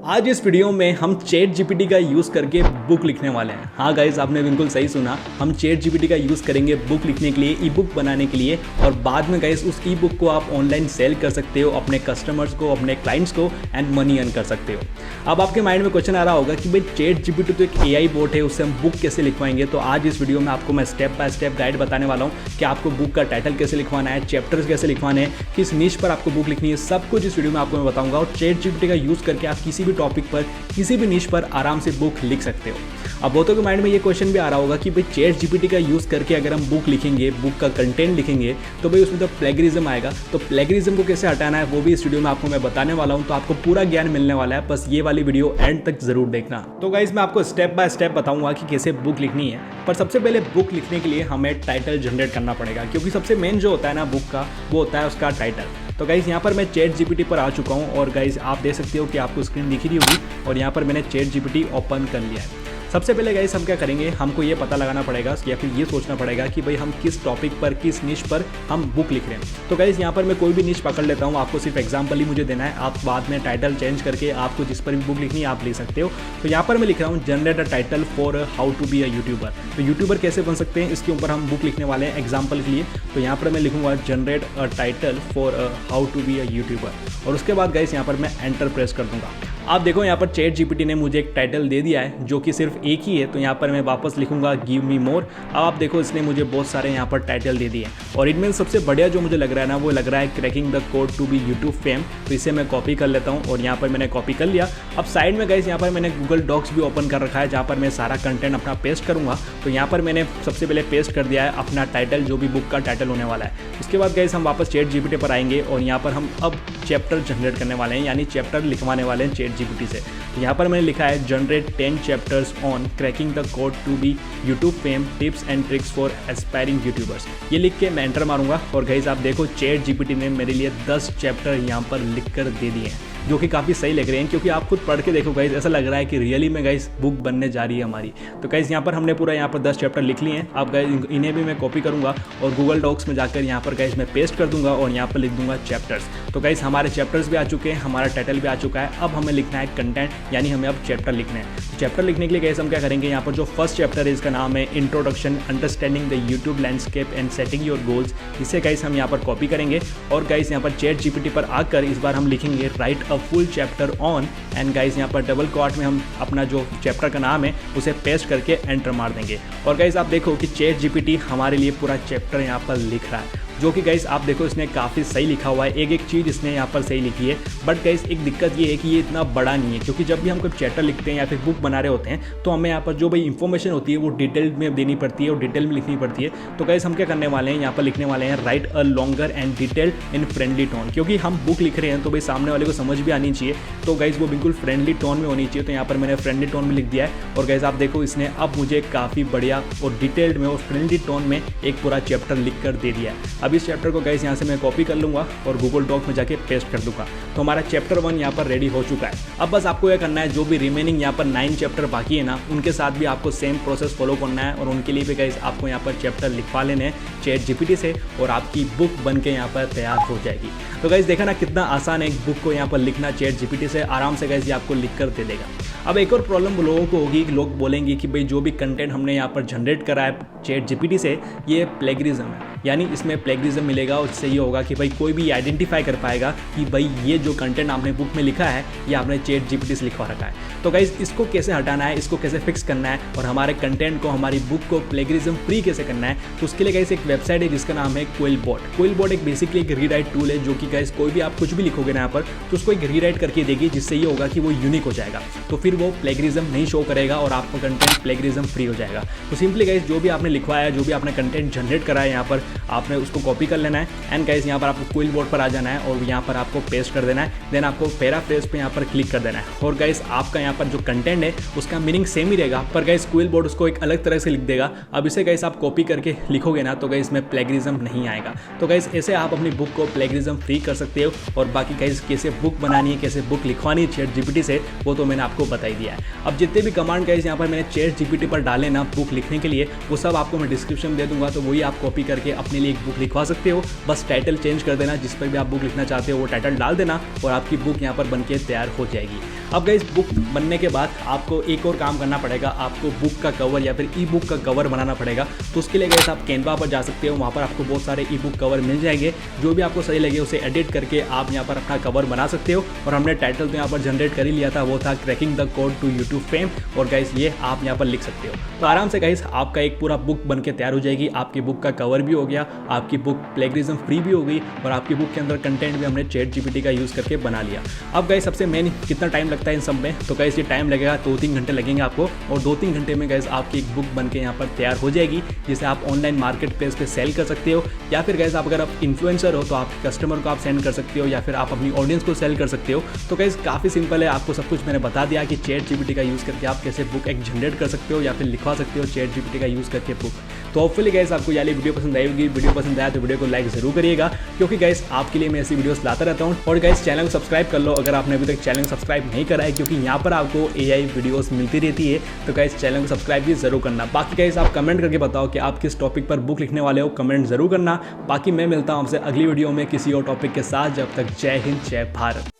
आज इस वीडियो में हम चैट जीपीटी का यूज़ करके बुक लिखने वाले हैं। हाँ गाइस, आपने बिल्कुल सही सुना, हम चैट जीपीटी का यूज़ करेंगे बुक लिखने के लिए, ई बुक बनाने के लिए। और बाद में गाइस उस ई बुक को आप ऑनलाइन सेल कर सकते हो अपने कस्टमर्स को, अपने क्लाइंट्स को, एंड मनी अर्न कर सकते हो। अब आपके माइंड में क्वेश्चन आ रहा होगा कि भाई चैट जीपीटी तो एक AI बोट है, उससे हम बुक कैसे लिखवाएंगे। तो आज इस वीडियो में आपको मैं स्टेप बाय स्टेप गाइड बताने वाला हूँ कि आपको बुक का टाइटल कैसे लिखवाना है, चैप्टर्स कैसे लिखवाने हैं, किस निश पर आपको बुक लिखनी है, सब कुछ इस वीडियो में आपको मैं बताऊंगा। और चैट जीपीटी का यूज़ करके आप किसी भी टॉपिक पर, किसी भी निश पर आराम से बुक लिख सकते हो। अब बहुतों के माइंड में ये क्वेश्चन भी आ रहा होगा कि भाई चैट जीपीटी का यूज़ करके अगर हम बुक लिखेंगे, बुक का कंटेंट लिखेंगे, तो भाई उसमें तो प्लेगरिज्म आएगा। तो प्लेगरिज्म को कैसे हटाना है वो भी इस वीडियो में आपको मैं बताने वाला हूँ। तो आपको पूरा ज्ञान मिलने वाला है, बस ये वाली वीडियो एंड तक जरूर देखना। तो गाइज मैं आपको स्टेप बाय स्टेप बताऊंगा कि कैसे बुक लिखनी है। पर सबसे पहले बुक लिखने के लिए हमें टाइटल जनरेट करना पड़ेगा, क्योंकि सबसे मेन जो होता है ना बुक का, वो होता है उसका टाइटल। तो गाइज़ यहाँ पर मैं चैट जीपीटी पर आ चुका हूँ और गाइज़ आप देख सकते हो कि आपको स्क्रीन दिख रही होगी और यहाँ पर मैंने चैट जीपीटी ओपन कर लिया है। सबसे पहले गाइस हम क्या करेंगे, हमको ये पता लगाना पड़ेगा या फिर ये सोचना पड़ेगा कि भाई हम किस टॉपिक पर, किस निश पर हम बुक लिख रहे हैं। तो गाइस यहाँ पर मैं कोई भी निश पकड़ लेता हूँ, आपको सिर्फ एग्जांपल ही मुझे देना है। आप बाद में टाइटल चेंज करके आपको जिस पर भी बुक लिखनी है आप लिख सकते हो। तो यहाँ पर मैं लिख रहा हूँ generate a title for how to be a YouTuber. तो यूट्यूबर कैसे बन सकते हैं इसके ऊपर हम बुक लिखने वाले हैं एग्जाम्पल के लिए। तो यहाँ पर मैं लिखूंगा generate a title for how to be a YouTuber. और उसके बाद गाइस यहाँ पर मैं एंटर प्रेस कर दूंगा। आप देखो यहाँ पर चैट जीपीटी ने मुझे एक टाइटल दे दिया है जो कि सिर्फ एक ही है। तो यहाँ पर मैं वापस लिखूंगा गिव मी मोर। अब आप देखो इसने मुझे बहुत सारे यहाँ पर टाइटल दे दिए और इनमें सबसे बढ़िया जो मुझे लग रहा है ना, वो लग रहा है cracking the code to be YouTube fame. तो इसे मैं कॉपी कर लेता हूँ और यहाँ पर मैंने कॉपी कर लिया। अब साइड में गाइस यहाँ पर मैंने गूगल डॉक्स भी ओपन कर रखा है, जहाँ पर मैं सारा कंटेंट अपना पेस्ट करूँगा। तो यहाँ पर मैंने सबसे पहले पेस्ट कर दिया है अपना टाइटल, जो भी बुक का टाइटल होने वाला है। उसके बाद गाइस हम वापस चैट जीपीटी पर आएंगे और यहाँ पर हम अब चैप्टर जनरेट करने वाले हैं, यानी चैप्टर लिखवाने वाले हैं चैट जीपीटी से। तो यहाँ पर मैंने लिखा है generate 10 chapters on cracking the code to be YouTube fame, tips and tricks for aspiring YouTubers. ये लिख के मैं एंटर मारूंगा और गाइस आप देखो चैट जीपीटी ने मेरे लिए 10 चैप्टर यहाँ पर लिख कर दे दिए हैं, जो कि काफ़ी सही लग रहे हैं। क्योंकि आप खुद पढ़ के देखो गाइस, ऐसा लग रहा है कि रियली में गाइस बुक बनने जा रही है हमारी। तो गाइस यहाँ पर हमने पूरा यहाँ पर 10 चैप्टर लिख लिए हैं। अब गाइस इन्हें भी मैं कॉपी करूँगा और गूगल डॉक्स में जाकर यहाँ पर गाइस मैं पेस्ट कर दूंगा और यहाँ पर लिख दूंगा चैप्टर्स। तो गाइस हमारे चैप्टर्स भी आ चुके हैं, हमारा टाइटल भी आ चुका है। अब हमें लिखना है कंटेंट, यानी हमें अब चैप्टर लिखना है। चैप्टर लिखने के लिए गाइस हम क्या करेंगे, यहाँ पर जो फर्स्ट चैप्टर है इसका नाम है introduction understanding the YouTube landscape and setting your goals. इसे गाइस हम यहाँ पर कॉपी करेंगे और गाइस यहाँ पर चैट जीपीटी पर आकर इस बार हम लिखेंगे right a full chapter on. And guys यहाँ पर डबल क्वाट में हम अपना जो चैप्टर का नाम है उसे पेस्ट करके एंटर मार देंगे। और गाइस आप देखो कि चैट जीपीटी हमारे लिए पूरा चैप्टर यहाँ पर लिख रहा है, जो कि गाइस आप देखो इसने काफ़ी सही लिखा हुआ है। एक एक चीज़ इसने यहाँ पर सही लिखी है। बट गाइस एक दिक्कत ये है कि ये इतना बड़ा नहीं है, क्योंकि जब भी हम कोई चैप्टर लिखते हैं या फिर बुक बना रहे होते हैं तो हमें यहाँ पर जो भाई इंफॉर्मेशन होती है वो डिटेल में देनी पड़ती है और डिटेल में लिखनी पड़ती है। तो गाइस हम क्या करने वाले हैं, यहाँ पर लिखने वाले हैं right a longer and detail in friendly tone. क्योंकि हम बुक लिख रहे हैं तो भाई सामने वाले को समझ भी आनी चाहिए, तो गाइस वो बिल्कुल फ्रेंडली टोन में होनी चाहिए। तो यहाँ पर मैंने फ्रेंडली टोन में लिख दिया है और गाइस आप देखो इसने अब मुझे काफ़ी बढ़िया और डिटेल्ड में और फ्रेंडली टोन में एक पूरा चैप्टर लिख कर दे दिया है। अब इस चैप्टर को गाइस यहाँ से मैं कॉपी कर लूँगा और गूगल डॉक में जाके पेस्ट कर दूंगा। तो हमारा चैप्टर 1 यहाँ पर रेडी हो चुका है। अब बस आपको यह करना है, जो भी रिमेनिंग यहाँ पर 9 चैप्टर बाकी है ना, उनके साथ भी आपको सेम प्रोसेस फॉलो करना है और उनके लिए भी गाइस आपको यहाँ पर चैप्टर लिखवा लेने हैं चैट जीपीटी से और आपकी बुक बन के यहाँ पर तैयार हो जाएगी। तो गाइस देखा ना कितना आसान है एक बुक को यहाँ पर लिखना चैट जीपीटी से, आराम से गाइस ये आपको लिख कर दे देगा। अब एक और प्रॉब्लम लोगों को होगी कि लोग बोलेंगे कि भाई जो भी कंटेंट हमने यहाँ पर जनरेट करा है चैट जीपीटी से, ये प्लेगरिज्म है, यानी इसमें प्लेगरिज्म मिलेगा। और इससे ये होगा कि भाई कोई भी आइडेंटिफाई कर पाएगा कि भाई ये जो कंटेंट आपने बुक में लिखा है ये आपने चैट जीपीटी से लिखवा रखा है। तो गाइस इसको कैसे हटाना है, इसको कैसे फिक्स करना है और हमारे कंटेंट को, हमारी बुक को प्लेगरिज्म फ्री कैसे करना है, तो उसके लिए गाइस एक वेबसाइट है जिसका नाम है क्विलबोट। क्विलबोट एक बेसिकली एक रीराइट टूल है, जो कि गाइस कोई भी आप कुछ भी लिखोगे ना यहाँ पर तो उसको एक रीराइट करके देगी, जिससे ये होगा कि वो यूनिक हो जाएगा। तो फिर वो प्लेगरिज्म नहीं शो करेगा और आपका कंटेंट प्लेगरिज्म फ्री हो जाएगा। तो सिंपली गाइस जो भी आपने लिखवाया, जो भी आपने कंटेंट जनरेट करा है यहाँ पर, आपने उसको कॉपी कर लेना है एंड गाइस यहाँ पर आपको क्विलबोट पर आ जाना है और यहाँ पर आपको पेस्ट कर देना है। देन आपको पैराफ्रेज पे यहाँ पर क्लिक कर देना है और गाइस आपका यहाँ पर जो कंटेंट है उसका मीनिंग सेम ही रहेगा, पर गाइस क्विलबोट उसको एक अलग तरह से लिख देगा। अब इसे गाइस आप कॉपी करके लिखोगे ना तो गाइस में प्लेगरिज्म नहीं आएगा। तो गाइस ऐसे आप अपनी बुक को प्लेगरिज्म फ्री कर सकते हो। और बाकी गाइस कैसे बुक बनानी है, कैसे बुक लिखवानी है चैट जीपीटी से, वो तो मैंने आपको बता ही दिया है। अब जितने भी कमांड गाइस यहाँ पर मैंने चैट जीपीटी पर डाले ना बुक लिखने के लिए, वो सब आपको मैं डिस्क्रिप्शन में दे दूंगा, तो वही आप कॉपी करके अपने लिए एक बुक लिखवा सकते हो। बस टाइटल चेंज कर देना, जिस पर भी आप बुक लिखना चाहते हो वो टाइटल डाल देना और आपकी बुक यहाँ पर बनके तैयार हो जाएगी। अब गाइस बुक बनने के बाद आपको एक और काम करना पड़ेगा, आपको बुक का कवर या फिर ई बुक का कवर बनाना पड़ेगा। तो उसके लिए गाइस आप कैनवा पर जा सकते हो, वहाँ पर आपको बहुत सारे ई बुक कवर मिल जाएंगे। जो भी आपको सही लगे उसे एडिट करके आप यहाँ पर अपना कवर बना सकते हो। और हमने टाइटल तो यहाँ पर जनरेट कर ही लिया था, वो था cracking the code to YouTube fame. और गाइस ये आप यहाँ पर लिख सकते हो। तो आराम से गाइस आपका एक पूरा बुक बन के तैयार हो जाएगी। आपकी बुक का कवर भी हो गया, आपकी बुक प्लेगरिज्म फ्री भी हो गई और आपकी बुक के अंदर कंटेंट भी हमने चैट जीपीटी का यूज़ करके बना लिया। अब गाइस सबसे मेन कितना टाइम लगता है इन सब में, तो गाइस ये टाइम लगेगा 2-3 घंटे लगेंगे आपको। और 2-3 घंटे में गाइस आपकी एक बुक बन के यहाँ पर तैयार हो जाएगी, जिसे आप ऑनलाइन मार्केट प्लेस पे सेल कर सकते हो। या फिर गाइस अगर आप इन्फ्लुएंसर हो तो आपके कस्टमर को आप सेंड कर सकते हो, या फिर आप अपनी ऑडियंस को सेल कर सकते हो। तो गाइस काफ़ी सिंपल है, आपको सब कुछ मैंने बता दिया कि चैट जीपीटी का यूज़ करके आप कैसे बुक एक जनरेट कर सकते हो या फिर लिखवा सकते हो चैट जीपीटी का यूज़ करके बुक। तो होपफुली गाइस आपको ये वीडियो पसंद आई होगी। वीडियो पसंद आया तो वीडियो को लाइक जरूर करिएगा, क्योंकि गाइस आपके लिए मैं ऐसी वीडियोस लाता रहता हूँ। और गाइस चैनल को सब्सक्राइब कर लो अगर आपने अभी तक चैनल को सब्सक्राइब नहीं करा है, क्योंकि यहाँ पर आपको एआई वीडियोस मिलती रहती है। तो गाइस चैनल को सब्सक्राइब भी जरूर करना। बाकी गाइस आप कमेंट करके बताओ कि आप किस टॉपिक पर बुक लिखने वाले हो, कमेंट जरूर करना। बाकी मैं मिलता हूँ आपसे अगली वीडियो में किसी और टॉपिक के साथ। जब तक जय हिंद, जय भारत।